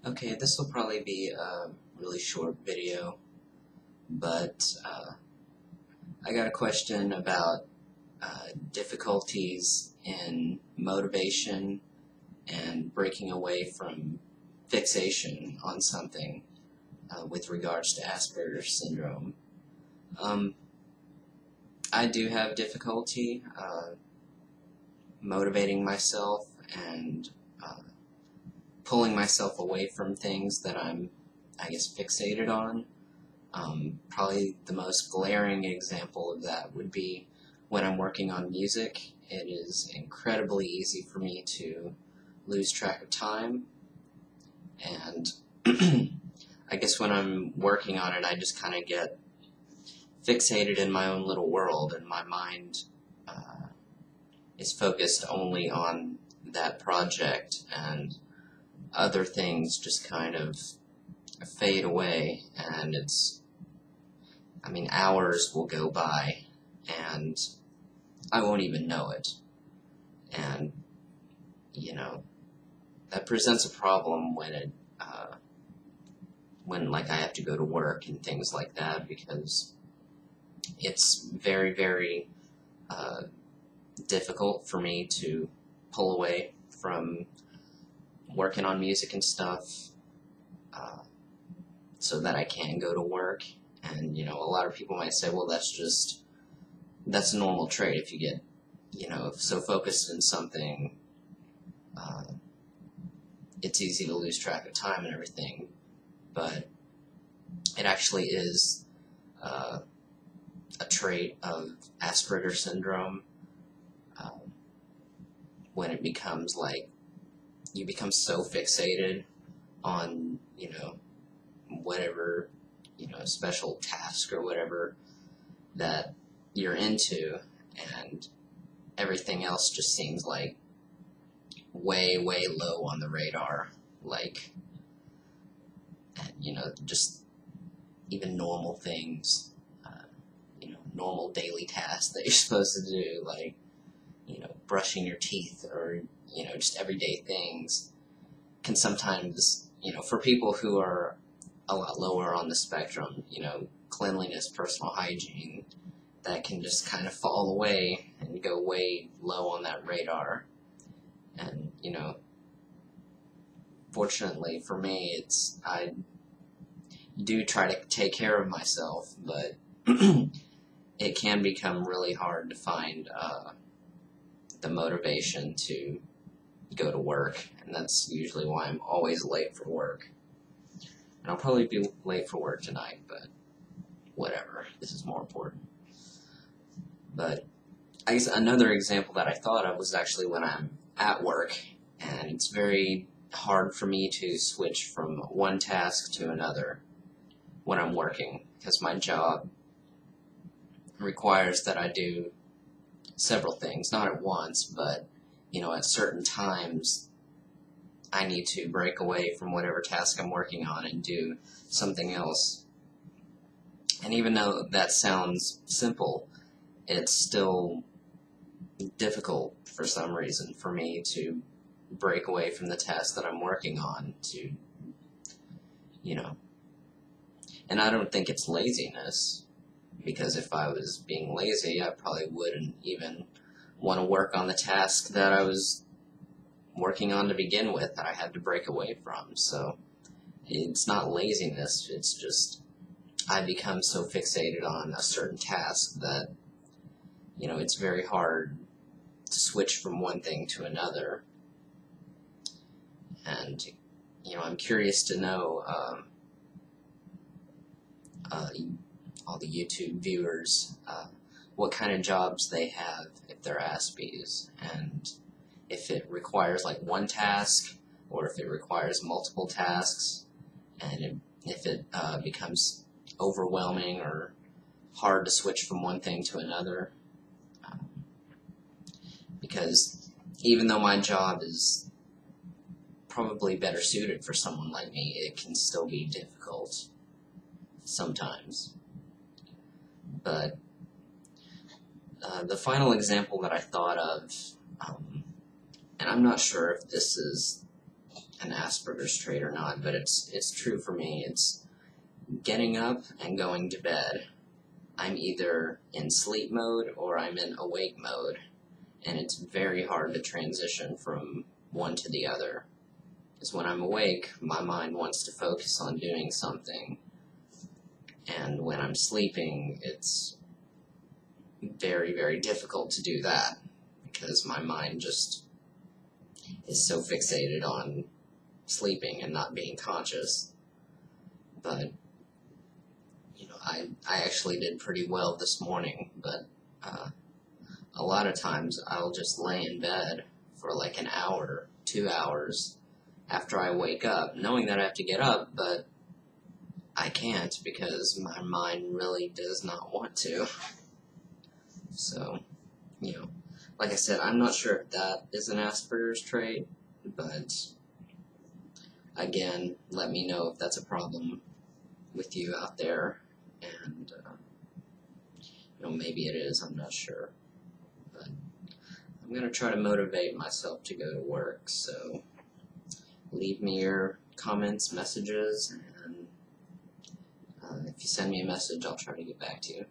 Okay, this will probably be a really short video, but I got a question about difficulties in motivation and breaking away from fixation on something with regards to Asperger syndrome. I do have difficulty motivating myself and pulling myself away from things that I'm, I guess, fixated on. Probably the most glaring example of that would be when I'm working on music. It is incredibly easy for me to lose track of time, and I guess when I'm working on it, I just kind of get fixated in my own little world, and my mind is focused only on that project, and other things just kind of fade away, and hours will go by, and I won't even know it. And, that presents a problem when I have to go to work and things like that, because it's very, very difficult for me to pull away from working on music and stuff so that I can go to work. And, a lot of people might say, well, that's a normal trait. If you get, so focused in something, it's easy to lose track of time and everything. But it actually is a trait of Asperger syndrome when it becomes like you become so fixated on, whatever, special task or whatever that you're into, and everything else just seems like way, way low on the radar, like, just even normal things, normal daily tasks that you're supposed to do, like, brushing your teeth, or, just everyday things, can sometimes, for people who are a lot lower on the spectrum, cleanliness, personal hygiene, that can just kind of fall away and go way low on that radar. And, fortunately for me, I do try to take care of myself, but it can become really hard to find the motivation to go to work, and that's usually why I'm always late for work. And I'll probably be late for work tonight, but whatever, this is more important. But I guess another example that I thought of was actually when I'm at work, and it's very hard for me to switch from one task to another when I'm working, because my job requires that I do several things, not at once, but, at certain times I need to break away from whatever task I'm working on and do something else. And even though that sounds simple, it's still difficult for some reason for me to break away from the task that I'm working on to, and I don't think it's laziness, because if I was being lazy, I probably wouldn't even want to work on the task that I was working on to begin with, that I had to break away from. So it's not laziness, it's just I become so fixated on a certain task that, it's very hard to switch from one thing to another. And, I'm curious to know, all the YouTube viewers, what kind of jobs they have if they're Aspies, and if it requires like one task, or if it requires multiple tasks, and if it becomes overwhelming or hard to switch from one thing to another. Because even though my job is probably better suited for someone like me, it can still be difficult sometimes. But the final example that I thought of, and I'm not sure if this is an Asperger's trait or not, but it's true for me. It's getting up and going to bed. I'm either in sleep mode or I'm in awake mode, and it's very hard to transition from one to the other. Because when I'm awake, my mind wants to focus on doing something, and when I'm sleeping, it's very, very difficult to do that, because my mind just is so fixated on sleeping and not being conscious. But I actually did pretty well this morning, but a lot of times I'll just lay in bed for like an hour, 2 hours after I wake up, knowing that I have to get up, but I can't because my mind really does not want to. So, like I said, I'm not sure if that is an Asperger's trait, but again, let me know if that's a problem with you out there, and maybe it is, I'm not sure, but I'm going to try to motivate myself to go to work. So leave me your comments, messages, and if you send me a message, I'll try to get back to you.